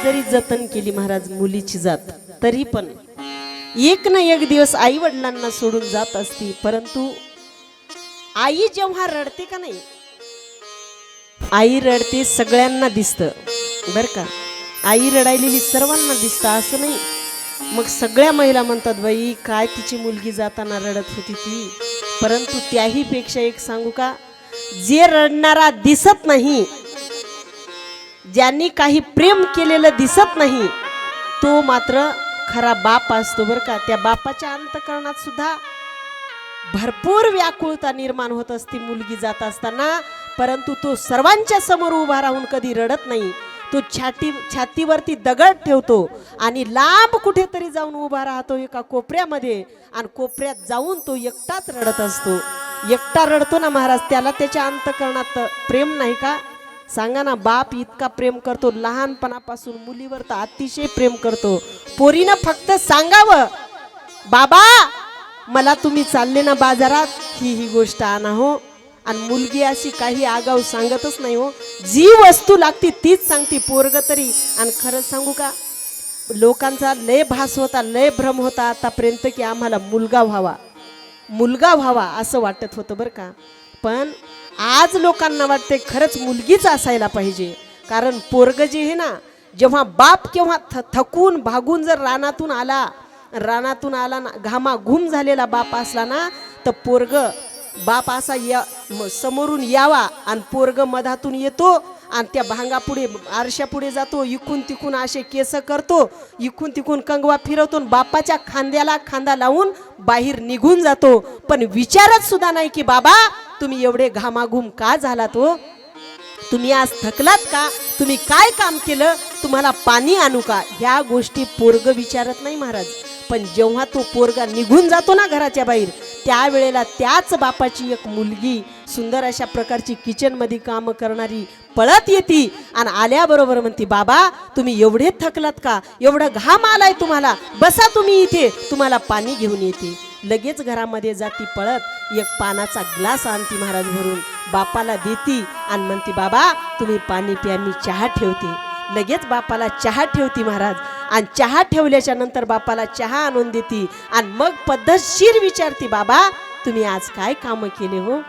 जरी जतन केली महाराज मुलीची जात, तरी पण एक ना एक दिवस आई वडिलांना सोडून जात असती. परंतु आई जेव्हा रडते का नाही, आई रडते सगळ्यांना दिसतं बर का. आई रडायलेली सर्वांना दिसतं असं नाही. मग सगळ्या महिला म्हणतात बाई काय तिची मुलगी जाताना रडत होती ती. परंतु त्याही पेक्षा एक सांगू का, जे रडणारा दिसत नाही, ज्यांनी काही प्रेम केलेलं दिसत नाही, तो मात्र खरा बाप असतो बर का. त्या बापाच्या अंतःकरणात सुद्धा भरपूर व्याकुळता निर्माण होत असते मुलगी जात असताना. परंतु तो सर्वांच्या समोर उभा राहून कधी रडत नाही. तो छातीवरती दगड ठेवतो आणि लांब कुठेतरी जाऊन उभा राहतो एका कोपऱ्यामध्ये, आणि कोपऱ्यात जाऊन तो एकटाच रडत असतो. एकटा रडतो ना महाराज, त्याला त्याच्या अंतःकरणात प्रेम नाही का? सांगा ना. बाप इतका प्रेम करतो लहानपणापासून, मुलीवर तर अतिशय प्रेम करतो. पोरीनं फक्त सांगावं बाबा मला तुम्ही चालले ना बाजारात, ही गोष्ट आणा हो. आणि मुलगी अशी काही आगाऊ सांगतच नाही हो, जी वस्तू लागती तीच सांगते. पोरग तरी, आणि खरं सांगू का, लोकांचा लय भास होता, लय भ्रम होता आतापर्यंत की आम्हाला मुलगा व्हावा असं वाटत होतं बरं का. पण आज लोकांना वाटते खरंच मुलगीच असायला पाहिजे. कारण पोरग जे आहे ना, जेव्हा बाप केव्हा थकून भागून जर रानातून आला ना, घामाघूम झालेला बाप असला ना, तर पोरग बाप असा समोरून यावा आणि पोरग मधातून येतो आणि त्या भांगापुढे आरशापुढे जातो, इकून तिकून असे केस करतो, इकून तिकून कंगवा फिरवतो, बापाच्या खांद्याला खांदा लावून बाहेर निघून जातो. पण विचारत सुद्धा नाही की बाबा तुम्ही एवढे घामाघूम का झालात हो, तुम्ही आज थकलात का, तुम्ही काय काम केलं, तुम्हाला पाणी आणू का, ह्या गोष्टी पोरग विचारत नाही महाराज. पण जेव्हा तो पोरगा निघून जातो ना घराच्या बाहेर, त्यावेळेला त्याच बापाची एक मुलगी सुंदर अशा प्रकारची किचन मध्ये काम करणारी पळत येते आणि आल्याबरोबर म्हणते बाबा तुम्ही एवढे थकलात का, एवढा घाम आलाय तुम्हाला, बसा तुम्ही इथे, तुम्हाला पाणी घेऊन येते. लगेच घरामध्ये जाती पळत, एक पानाचा ग्लास आणती महाराज भरून, बापाला देती आणि म्हणते बाबा तुम्ही पाणी प्या, मी चहा ठेवते. लगेच बापाला चहा ठेवती महाराज, आणि चहा ठेवल्याच्या नंतर बापाला चहा आणून देती आणि मग पद्धतशीर विचारती बाबा तुम्ही आज काय काम केले हो,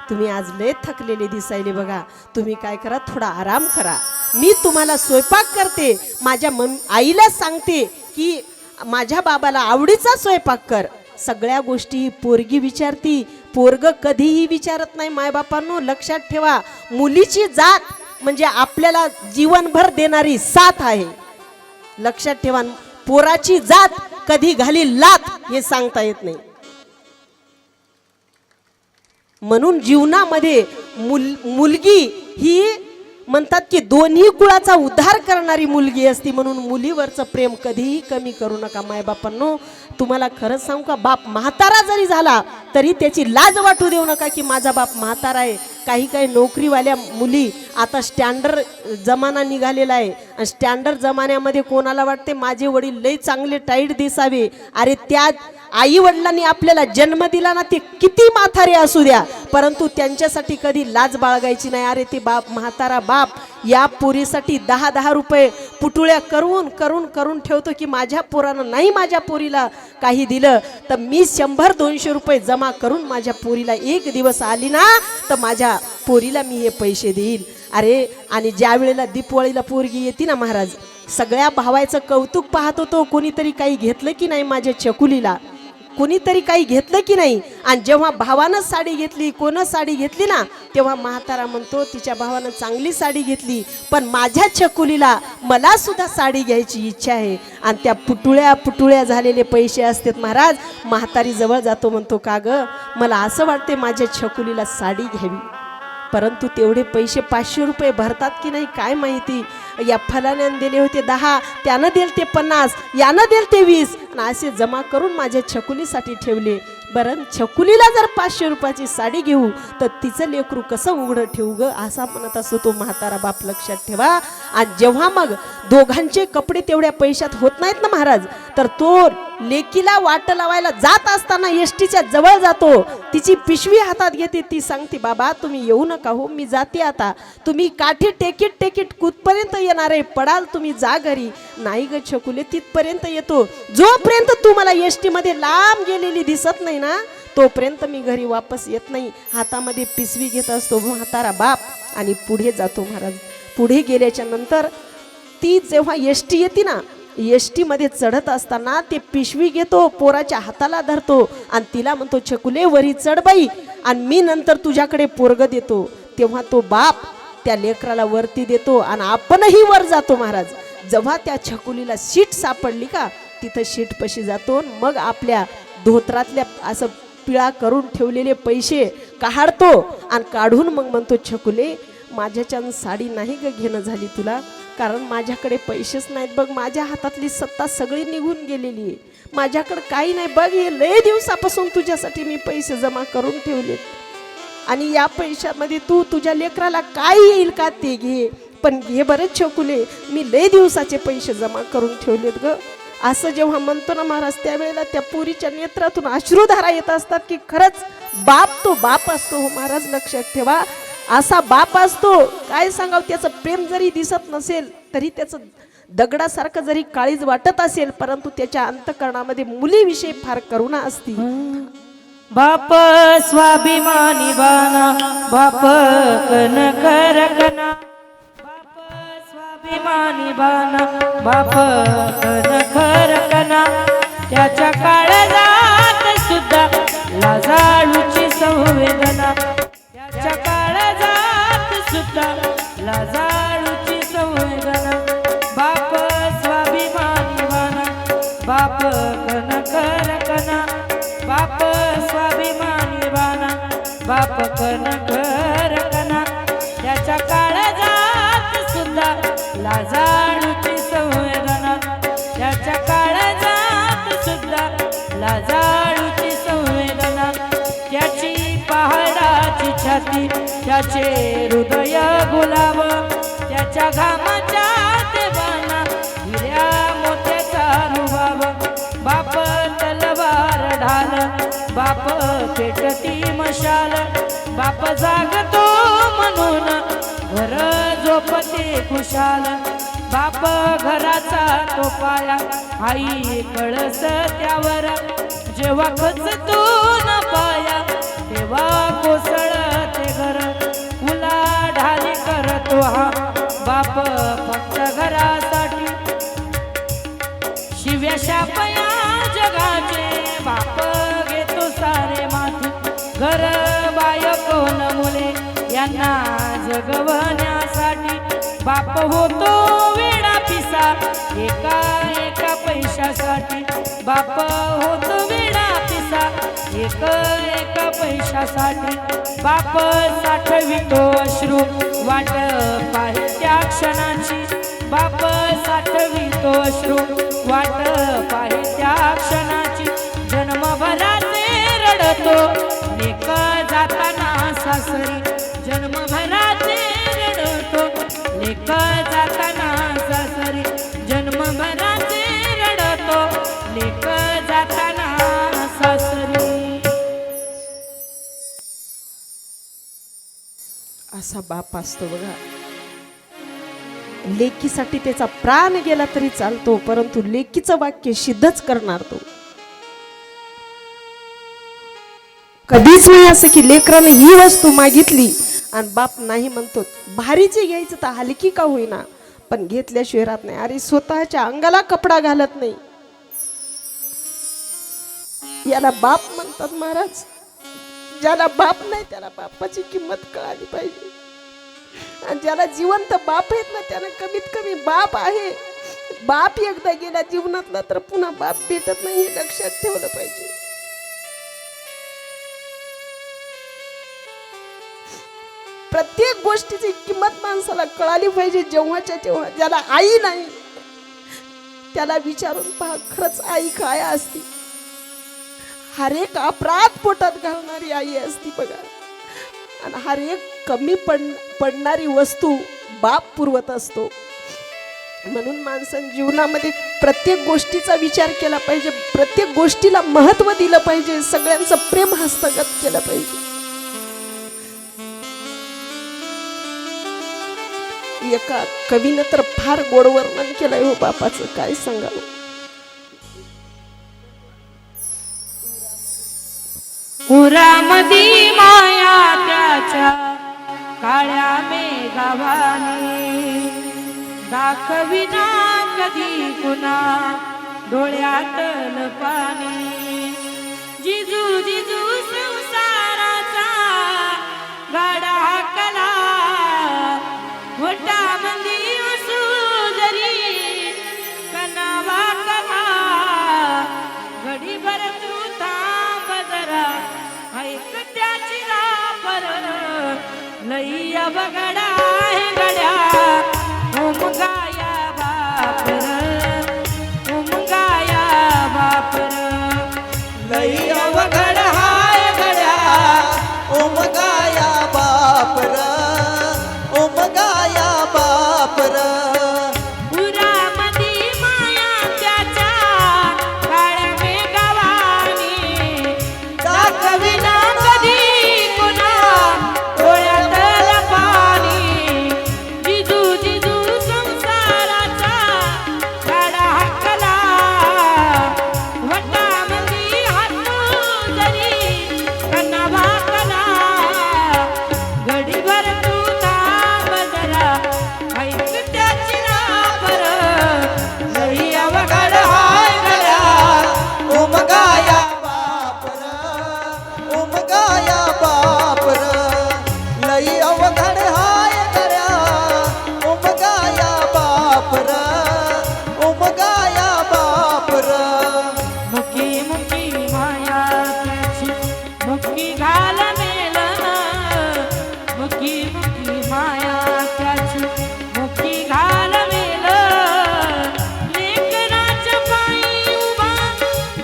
तुम्ही आज लय थकलेले दिसायले बघा, तुम्ही काय करा थोडा आराम करा, मी तुम्हाला स्वयंपाक करते. माझ्या आईला सांगते की माझ्या बाबाला आवडीचा स्वयंपाक कर. सगळ्या गोष्टी पोरगी विचारती, पोरग कधीही विचारत नाही. मायबापांनो लक्षात ठेवा, मुलीची जात म्हणजे आपल्याला जीवनभर देणारी साथ आहे. लक्षात ठेवा, पोराची जात कधी घाली लात हे सांगता येत नाही. म्हणून जीवनामध्ये मुलगी ही म्हणतात की दोन्ही कुळाचा उद्धार करणारी मुलगी असती. म्हणून मुलीवरचं प्रेम कधीही कमी करू नका मायबापांनो. तुम्हाला खरंच सांगू का, बाप म्हातारा जरी झाला तरी त्याची लाज वाटू देऊ नका की माझा बाप म्हातारा आहे. काही नोकरीवाल्या मुली आता स्टँडर्ड जमाना निघालेला आहे, आणि स्टँडर्ड जमान्यामध्ये कोणाला वाटते माझे वडील लय चांगले टाईट दिसावे. अरे त्या आई वडिलांनी आपल्याला जन्म दिला ना, ते किती म्हातारे असू द्या, परंतु त्यांच्यासाठी कधी लाज बाळगायची नाही. अरे ते बाप म्हातारा बाप या पोरीसाठी 10-10 रुपये पुटुळ्या करून ठेवतो की माझ्या पोरानं नाही माझ्या पोरीला काही दिलं तर मी 100-200 रुपये जमा करून माझ्या पोरीला एक दिवस आली ना तर माझ्या पोरीला मी हे पैसे देईल. अरे आणि ज्या वेळेला दीपवळीला पोरगी येते ना महाराज, सगळ्या भावाचं कौतुक पाहत होतो, कोणीतरी काही घेतलं की नाही माझ्या छकुलीला, कोणीतरी काही घेतलं की नाही. आणि जेव्हा भावानं साडी घेतली, कोण साडी घेतली ना, तेव्हा म्हातारा म्हणतो तिच्या भावानं चांगली साडी घेतली, पण माझ्या छकुलीला मला सुद्धा साडी घ्यायची इच्छा आहे. आणि त्या पुटुळ्या झालेले पैसे असतात महाराज, म्हातारी जवळ जातो, म्हणतो का ग मला असं वाटते माझ्या छकुलीला साडी घ्यावी, परंतु तेवढे पैसे 500 रुपये भरतात की नाही काय माहिती. या फलाण्यानं दिले होते 10, त्यानं दिले ते 50, यानं दिले ते 20, आणि असे जमा करून माझ्या छकुलीसाठी ठेवले. बरं छकुलीला जर 500 रुपयाची साडी घेऊ तर तिचं लेकरू कसं उघडं ठेवू ग, असा म्हणत असतो तो म्हातारा बाप. लक्षात ठेवा. आणि जेव्हा मग दोघांचे कपडे तेवढ्या पैशात होत नाहीत ना महाराज, तर तो लेकीला वाट लावायला जात असताना एसटीच्या जवळ जातो, तिची पिशवी हातात घेते, ती सांगते बाबा तुम्ही येऊ नका हो, मी जाते आता, तुम्ही काठी टेकीत टेकीत कुठपर्यंत येणार आहे, पडाल तुम्ही जा घरी. नाही ग छकुले, तिथपर्यंत येतो, जोपर्यंत तू मला एसटी मध्ये लांब गेलेली दिसत नाही ना तोपर्यंत मी घरी वापस येत नाही. हातामध्ये पिशवी घेत असतो म्हातारा बाप आणि पुढे जातो महाराज. पुढे गेल्याच्या नंतर ती जेव्हा एसटी येते ना, एसटी मध्ये चढत असताना ते पिशवी घेतो, पोराच्या हाताला धरतो आणि तिला म्हणतो छकुले वरी चढ बाई आणि मी नंतर तुझ्याकडे पोरग देतो. तेव्हा तो बाप त्या लेकराला वरती देतो आणि आपणही वर जातो महाराज. जेव्हा त्या छकुलीला सीट सापडली का तिथं सीट पशी जातो, मग आपल्या धोत्रातल्या असं पिळा करून ठेवलेले पैसे काढतो आणि काढून मग म्हणतो छकुले माझ्याच्यान साडी नाही ग घेणं झाली तुला, कारण माझ्याकडे पैसेच नाहीत बघ, माझ्या हातातली सत्ता सगळी निघून गेलेली आहे, माझ्याकडे काही नाही बघ, हे लय दिवसापासून तुझ्यासाठी मी पैसे जमा करून ठेवलेत आणि या पैशामध्ये तू तुझ्या लेकराला काय येईल का ते घे, पण घे बरं छकुले, मी लय दिवसाचे पैसे जमा करून ठेवलेत ग. असं जेव्हा म्हणतो ना महाराज त्यावेळेला त्या पोरीच्या नेत्रातून अश्रुधारा येत असतात की खरंच बाप तो बाप असतो हो महाराज. लक्षात ठेवा, असा बाप असतो, काय सांगाव, त्याचं प्रेम जरी दिसत नसेल तरी त्याचं दगडासारखं जरी काळीज वाटत असेल, परंतु त्याच्या अंतःकरणामध्ये मुलीविषयी फार करुणा असती. बाप स्वाभिमानी बाना, बाप कनकर कना, बाप स्वाभिमानी बाना, बाप कनकर कना, त्याच्या काळजात सुद्धा लाजाळूची संवेदना, त्याच्या काळजात सुद्धा लाजाळूची संवेदना. बाप स्वाभिमानी बाना, बाप कनकर कना, बाप स्वाभिमानी बाना, बाप कनकर कना, त्याच्या काळजात सुद्धा लाजाळूची संवेदना, त्याच्या काळजात सुद्धा लाजाळूची संवेदना. त्याची पहाडाची छाती, त्याचे हृदय गुलाब, त्याच्या घामाच्या देवाना हिऱ्या मोत्याचा रुबाब. बाप तलवार ढाल, बाप पेटती मशाल, बाप जागतो म्हणून घर झोपते खुशाल. बाप घराचा तो पाया, आई कळस त्यावर, जेव्हा खचतो न पाया तेव्हा कोसळते घर. उलाढाली करतो हा बाप फक्त घरासाठी, शिव्या शापया जगाचे बाप घेतो सारे माथी. घर बायको न मुले यांना जगवण्यासाठी, बाप होतो वेडा पिसा एका एका पैशासाठी. बाप होतो वेडा पिसा एक एका पैशासाठी. बाप साठवितो अश्रू वाट पाहि त्या क्षणाची, बाप साठवितो अश्रू वाट पाहि त्या क्षणाची. जन्मभराचे रडतो लेक जाताना सासरी, जन्मभराचे रडतो लेक जाताना सासरी, जन्मभराचे रडतो लेक जाताना सासरी. असा बाप असतो बघा, लेकीसाठी त्याचा प्राण गेला तरी चालतो, परंतु लेकीचं वाक्य सिद्धच करणार तो. कधीच नाही असं की लेकराने ही वस्तू मागितली आणि बाप नाही म्हणतो. भारीची घ्यायचं तर हलकी का होईना पण घेतल्याशिवाय राहत नाही. अरे स्वतःच्या अंगाला कपडा घालत नाही, याला बाप म्हणतात महाराज. ज्याला बाप नाही त्याला बापाची किंमत कळाली पाहिजे, आणि ज्याला जिवंत बाप आहेत ना त्याला कमीत कमी बाप आहे. बाप एकदा गेला जीवनातला तर पुन्हा बाप भेटत नाही, हे लक्षात ठेवलं पाहिजे. प्रत्येक गोष्टीची किंमत माणसाला कळाली पाहिजे जेव्हाच्या तेव्हा. ज्याला आई नाही त्याला विचारून पहा खरंच आई काय असती. हर एक अपराध पोटात घालणारी आई असती बघा, आणि हर एक कमी पडणारी वस्तू बाप पुरवत असतो. म्हणून माणसाने जीवनामध्ये प्रत्येक गोष्टीचा विचार केला पाहिजे, प्रत्येक गोष्टीला महत्त्व दिलं पाहिजे, सगळ्यांचं प्रेम हस्तगत केलं पाहिजे. एका कवीनं तर फार गोड वर्णन केलंय हो बापाचं, काय सांगावं. उरामदी माया त्याच्या काळ्या मेघावानी, दाखविना कधी कुणा डोळ्यातलं पाणी. जिजू जिजू संसाराचा गाडा हाकला, वटामंदी असू जरी कनावा कला. घडीभर तू थांब जरा, ऐक त्याची रापर, लई अवघडा हे गड्या. ओम गाया बापर, ओम गाया बापर, लई अवघड हाय गड्या. ओम गाया बापर, ओम गाया बापर. उरामदी माया त्याच्या काळ्या मेघावानी, दाखविना कधी कुणा डोळ्यातलं पाणी. जिजू जिजू संसाराचा गाडा हाकला, वटामंदी हातू जरी कनावा कला. घडीभर तू थांब जरा, ऐक त्याची रापर, लई अवघड हाय गड्या. ओम गाया बापर, ओम गाया बापर. लई अवघड हाय गड्या. ओम गाया बापर, ओम गाया बापर. मुकी मुकी माया त्याची मुकी घाल मेलन, मुकी मुकी माया त्याची मुकी घाल मेलन. लेकराच्या पायी उभा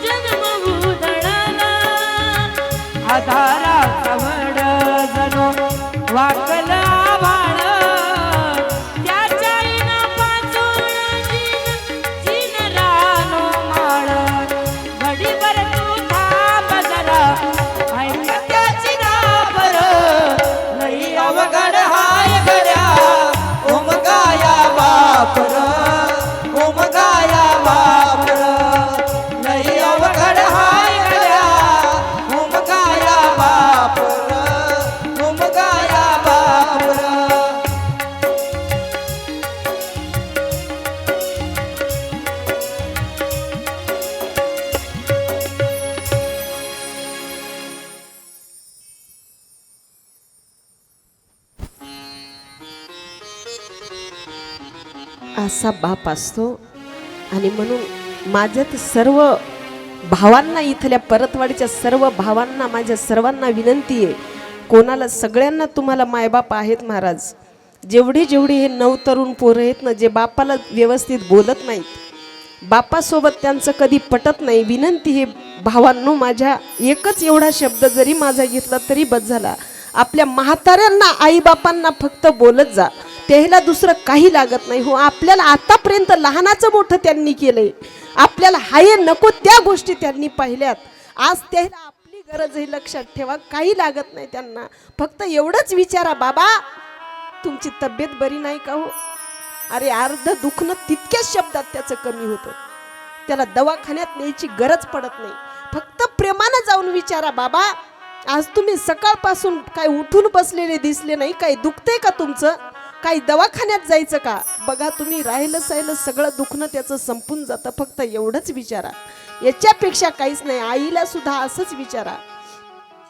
जन्म उधळला, आधाराचा वड जणू वाकला आभाळ. त्याच्या आईनं पाचोळं जीन रानो माळ. घडीभर तू थांब जरा, ऐक त्याची रापर, लई अवघड हाय गड्या. ओम गाया बापर, ओम गाया बापर. लई अवघड हाय गड्या. ओम गाया बापर, ओम गाया बापर. असा बाप असतो. आणि म्हणून माझ्यात सर्व भावांना, इथल्या परतवाडीच्या सर्व भावांना, माझ्या सर्वांना विनंती आहे, कोणाला सगळ्यांना तुम्हाला मायबाप आहेत महाराज. जेवढे जेवढे हे नवतरुण पोरं आहेत ना, जे बापाला व्यवस्थित बोलत नाहीत, बापासोबत त्यांचं कधी पटत नाही, विनंती हे भावांनो माझ्या, एकच एवढा शब्द जरी माझा घेतला तरी बस झाला. आपल्या म्हाताऱ्यांना, आईबापांना फक्त बोलत जा, त्याला दुसरं काही लागत नाही. हो, आपल्याला आतापर्यंत लहानाचं मोठं त्यांनी केलंय, आपल्याला हाय नको त्या गोष्टी त्यांनी पाहिल्यात. आज त्याला आपली गरज आहे, लक्षात ठेवा. काही लागत नाही त्यांना, फक्त एवढंच विचारा, बाबा तुमची तब्येत बरी नाही का हो? अरे अर्ध दुखणं तितक्याच शब्दात त्याचं कमी होतं, त्याला दवाखान्यात न्यायची गरज पडत नाही. फक्त प्रेमानं जाऊन विचारा, बाबा आज तुम्ही सकाळपासून काय उठून बसलेले दिसले नाही, काही दुखतंय का तुमचं, काही दवाखान्यात जायचं का? बघा तुम्ही राहिलं साहिलं सगळं दुखणं त्याचं संपून जातं. फक्त एवढंच विचारा, याच्यापेक्षा काहीच नाही. आईला सुद्धा असंच विचारा.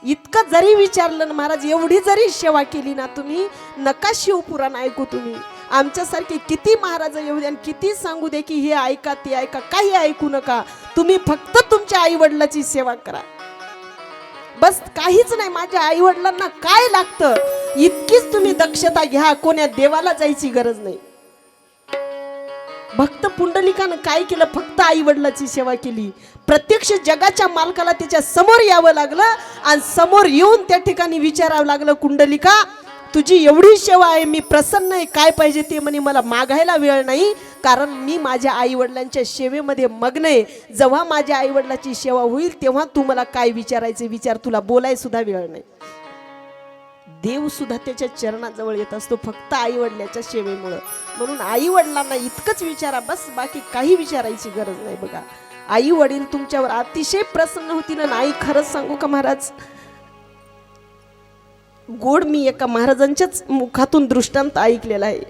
इतकं जरी विचारलं ना महाराज, एवढी जरी सेवा केली ना तुम्ही, नका शिवपुराण ऐकू तुम्ही. आमच्यासारखे किती महाराज येऊ द्या, किती सांगू दे की हे ऐका ते ऐका, काही ऐकू नका. तुम्ही फक्त तुमच्या आई वडिलाची सेवा करा, बस काहीच नाही. माझ्या आई वडिलांना काय लागतं इतकीच तुम्ही दक्षता घ्या, कोण्या देवाला जायची गरज नाही. भक्त पुंडलिकानं काय केलं, फक्त आई वडिलाची सेवा केली. प्रत्यक्ष जगाच्या मालकाला त्याच्या समोर यावं लागलं आणि समोर येऊन त्या ठिकाणी विचारावं लागलं, कुंडलिका तुझी एवढी सेवा आहे, मी प्रसन्न आहे, काय पाहिजे ते म्हणे मला मागायला वेळ नाही, कारण मी माझ्या आई वडिलांच्या सेवेमध्ये मग्न आहे. जेव्हा माझ्या आई वडिलांची सेवा होईल तेव्हा तू मला काय विचारायचे विचार, तुला बोलाय सुद्धा वेळ नाही. देव सुद्धा त्याच्या चरणाजवळ येत असतो फक्त आई वडिलांच्या सेवेमुळं. म्हणून आई वडिलांना इतकंच विचारा, बस बाकी काही विचारायची गरज नाही. बघा, आई वडील तुमच्यावर अतिशय प्रसन्न होतील. आणि आई, खरंच सांगू का महाराज, गोड मी एका महाराजांच्याच मुखातून दृष्टांत ऐकलेला आहे.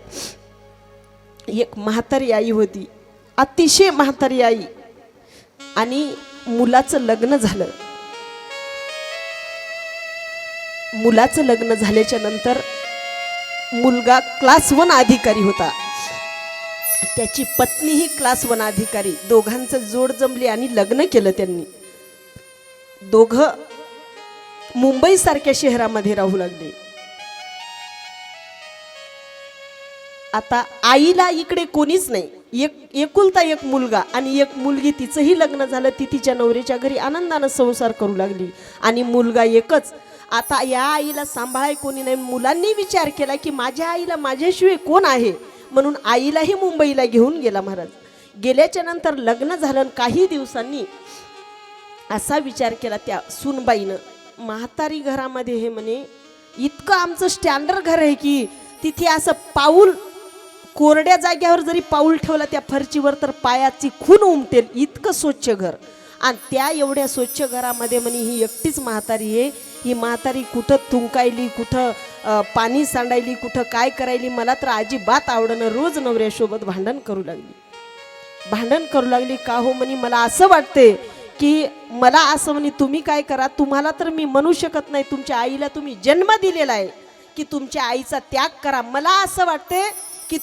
एक म्हातारी आई होती, अतिशय म्हातारी आई, आणि मुलाचं लग्न झालं. मुलाचं लग्न झाल्याच्या नंतर मुलगा क्लास 1 अधिकारी होता, त्याची पत्नीही क्लास 1 अधिकारी. दोघांचं जोड जमले आणि लग्न केलं त्यांनी. दोघं मुंबई सारख्या शहरामध्ये राहू लागले. आता आईला इकडे कोणीच नाही, एकुलता एक मुलगा आणि एक मुलगी. तिचंही लग्न झालं, ती तिच्या नवऱ्याच्या घरी आनंदानं संसार करू लागली. आणि मुलगा एकच. आता या आईला सांभाळाय कोणी नाही. मुलांनी विचार केला की माझ्या आईला माझ्याशिवाय कोण आहे, म्हणून आईलाही मुंबईला घेऊन गेला महाराज. गेल्याच्या नंतर लग्न झालं. काही दिवसांनी असा विचार केला त्या सूनबाईनं, म्हातारी घरामध्ये हे म्हणे, इतकं आमचं स्टँडर्ड घर आहे की तिथे असं पाऊल, कोरड्या जाग्यावर जरी पाऊल ठेवला त्या फरचीवर तर पायाची खून उमटेल, इतकं स्वच्छ घर. आणि त्या एवढ्या स्वच्छ घरामध्ये म्हणे ही एकटीच म्हातारी आहे. ही म्हातारी कुठं थुंकायली, कुठं पाणी सांडायली, कुठं काय करायली, मला तर अजिबात आवडणं. रोज नवऱ्यासोबत भांडण करू लागली. का हो म्हणे, मला असं वाटते की मला असं म्हणे, तुम्ही काय करा, तुम्हाला तर मी म्हणू शकत नाही, तुमच्या आईला तुम्ही जन्म दिलेला आहे की तुमच्या आईचा त्याग करा. मला असं वाटते की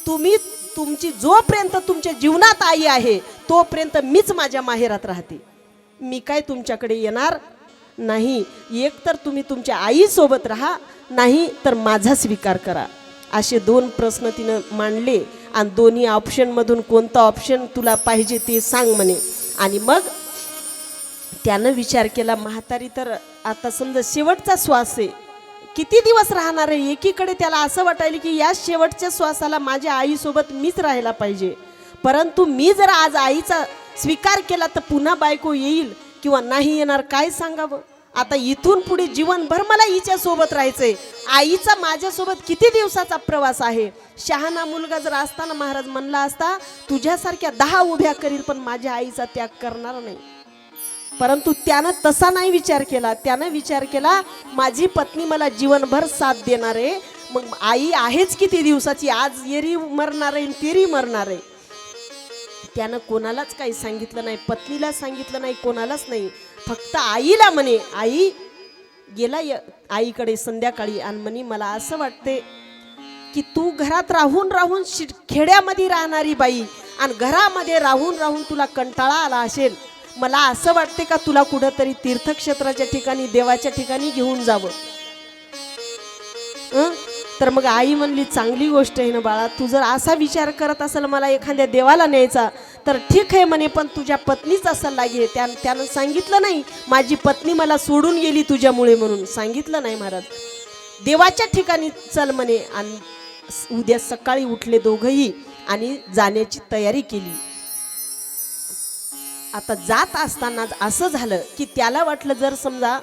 तुमची जोपर्यंत तुमच्या जीवनात आई आहे तोपर्यंत मीच माझ्या माहेरात राहते, मी काय तुमच्याकडे येणार नाही. एक तर तुम्ही तुमच्या आईसोबत राहा, नाही तर माझा स्वीकार करा. असे 2 प्रश्न तिनं मांडले. आणि दोन्ही ऑप्शनमधून कोणता ऑप्शन तुला पाहिजे ते सांग म्हणे. आणि मग त्यानं विचार केला, म्हातारी तर आता समजा शेवटचा श्वास आहे, किती दिवस राहणार आहे. एकीकडे त्याला असं वाटायला की या शेवटच्या श्वासाला माझ्या आईसोबत मीच राहायला पाहिजे, परंतु मी जर आज आईचा स्वीकार केला तर पुन्हा बायको येईल किंवा नाही येणार, काय सांगावं. आता इथून पुढे जीवनभर मला हिच्या सोबत राहायचंय. आईचा माझ्यासोबत किती दिवसाचा प्रवास आहे. शहाणा मुलगा जर असताना महाराज म्हणला असता, तुझ्यासारख्या 10 उभ्या करील पण माझ्या आईचा त्याग करणार नाही. परंतु त्यानं तसा नाही विचार केला. त्यानं विचार केला, माझी पत्नी मला जीवनभर साथ देणार आहे, मग आई आहेच किती दिवसाची, आज येरी मरणार आहे तेरी मरणार आहे. त्यानं कोणालाच काही सांगितलं नाही, पत्नीला सांगितलं नाही, कोणालाच नाही, फक्त आईला म्हणे. आई गेला आईकडे संध्याकाळी आणि म्हणे, मला असं वाटते की तू घरात राहून राहून खेड्यामध्ये राहणारी बाई आणि घरामध्ये राहून राहून तुला कंटाळा आला असेल, मला असं वाटते का तुला कुठंतरी तीर्थक्षेत्राच्या ठिकाणी, देवाच्या ठिकाणी घेऊन जावं. तर मग आई म्हणली, चांगली गोष्ट आहे ना बाळा, तू जर असा विचार करत असेल मला एखाद्या देवाला न्यायचा तर ठीक आहे म्हणे, पण तुझ्या पत्नीच असायला लागे. त्यानं सांगितलं नाही माझी पत्नी मला सोडून गेली तुझ्यामुळे, म्हणून सांगितलं नाही महाराज. देवाच्या ठिकाणी चल म्हणे. आणि उद्या सकाळी उठले दोघंही आणि जाण्याची तयारी केली. आता जात असताना असं झालं की त्याला वाटलं जर समजा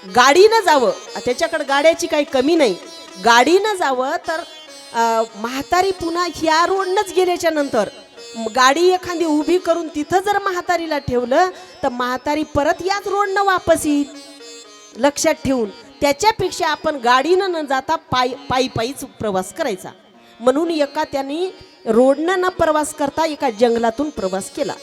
गाडीनं जावं, त्याच्याकडे गाड्याची काही कमी नाही, गाडीनं जावं तर म्हातारी पुन्हा ह्या रोडनंच गेल्याच्या नंतर गाडी एखादी उभी करून तिथं जर म्हातारीला ठेवलं तर म्हातारी परत याच रोडनं वापस येईल. लक्षात ठेवून त्याच्यापेक्षा आपण गाडीनं न जाता पायीच प्रवास करायचा. म्हणून त्यांनी रोडनं न प्रवास करता एका जंगलातून प्रवास केला.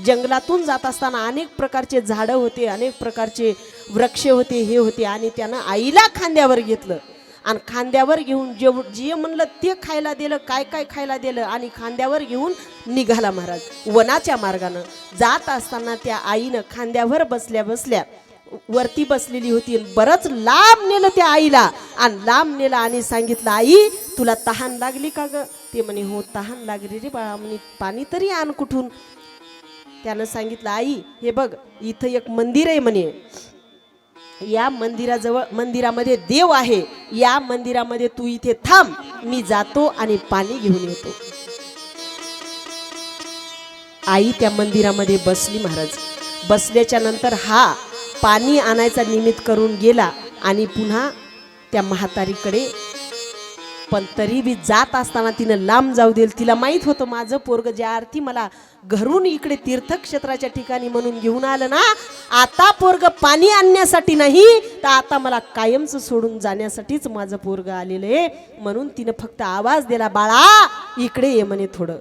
जंगलातून जात असताना अनेक प्रकारचे झाडं होते, अनेक प्रकारचे वृक्ष होते, हे होते. आणि त्यानं आईला खांद्यावर घेतलं आणि खांद्यावर घेऊन जे म्हणलं ते खायला दिलं, काय काय खायला दिलं, आणि खांद्यावर घेऊन निघाला महाराज. वनाच्या मार्गानं जात असताना त्या आईनं खांद्यावर बसल्या बसल्या वरती बसलेली होती, बरंच लांब नेलं त्या आईला. आणि लांब नेलं आणि सांगितलं, आई तुला तहान लागली का ग? ते म्हणे, हो तहान लागली रे बाळा. म्हणे, पाणी तरी आण कुठून? त्यानं सांगितलं, आई हे बघ इथं एक मंदिर आहे म्हणे, या मंदिरामध्ये देव आहे, या मंदिरामध्ये तू इथे थांब, मी जातो आणि पाणी घेऊन येतो. आई त्या मंदिरामध्ये बसली महाराज. बसल्याच्या नंतर हा पाणी आणायचा निमित्त करून गेला आणि पुन्हा त्या म्हातारीकडे. पण तरी बी जात असताना तिनं लांब जाऊ देईल. तिला माहीत होतं माझं पोरग ज्या अर्थी मला घरून इकडे तीर्थक्षेत्राच्या ठिकाणी म्हणून घेऊन आलं ना, आता पोरग पाणी आणण्यासाठी नाही तर आता मला कायमचं सोडून जाण्यासाठीच माझं पोरग आलेलं आहे. म्हणून तिनं फक्त आवाज दिला, बाळा इकडे ये म्हणे थोडं.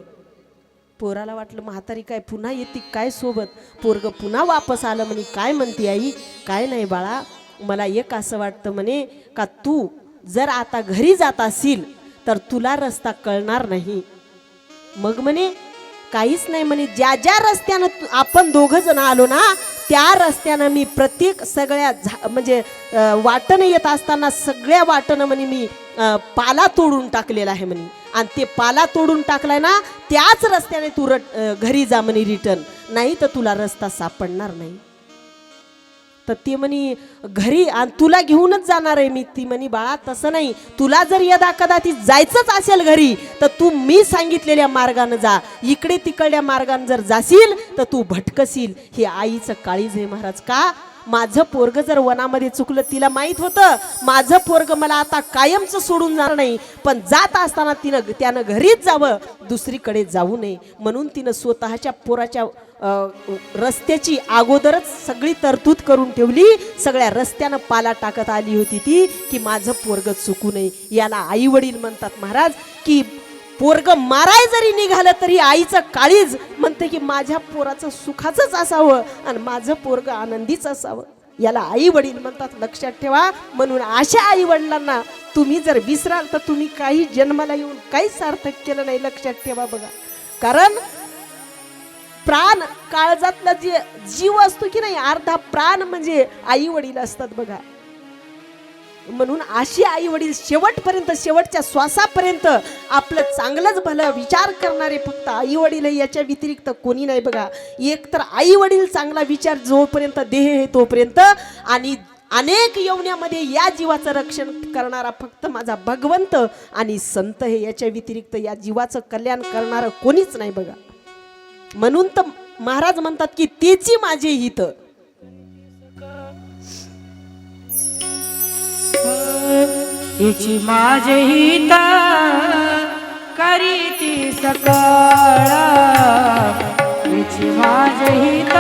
पोराला वाटलं म्हातारी काय पुन्हा येते काय सोबत. पोरग पुन्हा वापस आलं म्हणे, काय म्हणते आई. काय नाही बाळा, मला एक असं वाटतं म्हणे का तू जर आता घरी जात असील तर तुला रस्ता कळणार नाही. मग म्हणे काहीच नाही म्हणे, ज्या ज्या रस्त्यानं आपण दोघं जण आलो ना त्या रस्त्यानं मी प्रत्येक सगळ्या म्हणजे वाटणं येत असताना सगळ्या वाटणं म्हणे मी पाला तोडून टाकलेला आहे म्हणे. आणि ते पाला तोडून टाकलाय ना त्याच रस्त्याने तू घरी जा म्हणे रिटर्न, नाही तर तुला रस्ता सापडणार नाही. तर ते म्हणे घरी आणि तुला घेऊनच जाणार आहे मी. ती म्हणे बाळा तसं नाही, तुला जर यदा कदाचित जायचंच असेल घरी तर तू मी सांगितलेल्या मार्गानं जा. इकडे तिकडल्या मार्गानं जर जाशील तर तू भटकशील. हे आईचं काळीज आहे महाराज. का माझं पोरग जर वनामध्ये चुकलं, तिला माहित होतं माझं पोरग मला आता कायमचं सोडून जाणार नाही, पण जात असताना त्यानं घरीच जावं, दुसरीकडे जाऊ नये. म्हणून तिनं स्वतःच्या पोराच्या रस्त्याची अगोदरच सगळी तरतूद करून ठेवली. सगळ्या रस्त्यानं पाला टाकत आली होती ती की माझं पोरग चुकू नये. याला आई वडील म्हणतात महाराज की पोरग माराय जरी निघालं तरी आईचं काळीज म्हणते की माझ्या पोराचं सुखाचंच असावं आणि माझं पोरग आनंदीच असावं. याला आई वडील म्हणतात, लक्षात ठेवा. म्हणून अशा आई वडिलांना तुम्ही जर विसराल तर तुम्ही काही जन्माला येऊन काहीच सार्थक केलं नाही. लक्षात ठेवा बघा. कारण प्राण काळजातला जे जीव असतो की नाही, अर्धा प्राण म्हणजे आई वडील असतात बघा. म्हणून अशी आई वडील शेवटपर्यंत, शेवटच्या श्वासापर्यंत आपलं चांगलंच भलं विचार करणारे फक्त आई वडील आहे, याच्या व्यतिरिक्त कोणी नाही बघा. एक तर आई वडील चांगला विचार जोपर्यंत देह आहे तोपर्यंत, आणि अनेक यवण्यामध्ये या जीवाचं रक्षण करणारा फक्त माझा भगवंत आणि संत हे, याच्या व्यतिरिक्त या जीवाचं कल्याण करणारं कोणीच नाही बघा. म्हणून तर महाराज म्हणतात की तेची माझे हित. हिची माझे हित करीती सकळ, हिची माझे हित